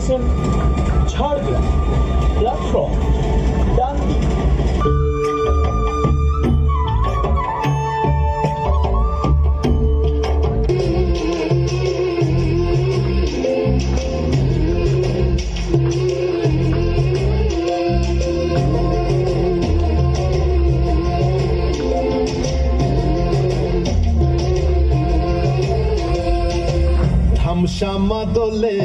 Station Jhargram, platform ডান দিক। শ্যামা দোলে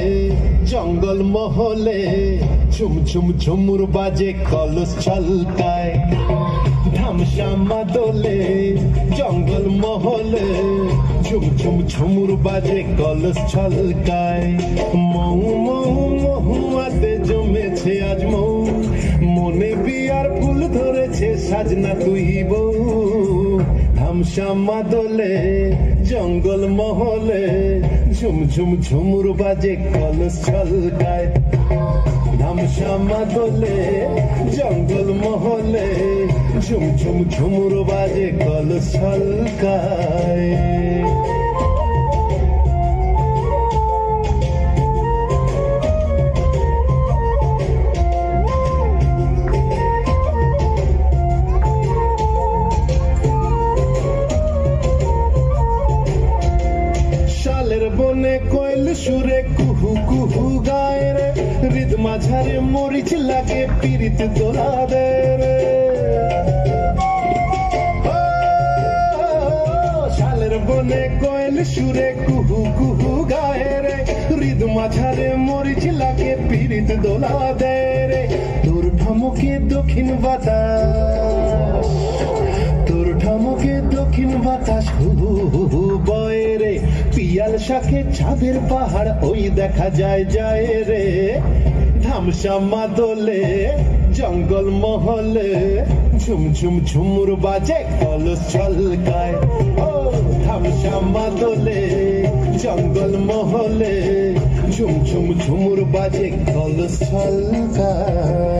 জঙ্গল মহলে ঝুম ঝুম ঝুমুর বাজে কলস ছলকায়। ধামশ্যামা দোলে জঙ্গল মহলে ঝুম ঝুম ঝুমুর বাজে কলস ছলকায়। মৌ মৌ মহুয়াতে জমেছে আজ মৌ, মনে বিয়ার ফুল ধরেছে সাজনা তুই বউ। ধামশ্যামা দোলে জঙ্গল মহলে ঝুম ঝুম ঝুমুর বাজে কলস ছলকায়। ধামশ্যামা দোলে জঙ্গল মহলে ঝুম ঝুম ঝুমুর বাজে কলস ছলকায়। বনে কোয়েল সুরে কুহু কুহু গায় রে, হৃদ মাঝারে মরিচ লাগে পীড়িত দোলা দে রে। শালের বনে কোয়েল সুরে কুহু কুহু গায় রে, হৃদ মাঝারে মরিচ লাগে পীড়িত দোলা দে রে। তোর ঠমকে দক্ষিণ বাতাস, তোর ঠমকে দক্ষিণ বাতাস হু হু বয় রে। পিয়াল শাকে চাঁদের পাহাড় ওই দেখা যায় যায় রে। ধামশ্যামা দোলে জঙ্গল মহলে ঝুম ঝুম ঝুমুর বাজে কলস ছলকায়। ও ধামশ্যামা দোলে জঙ্গল মহলে ঝুম ঝুম ঝুমুর বাজে কলস ছলকায়।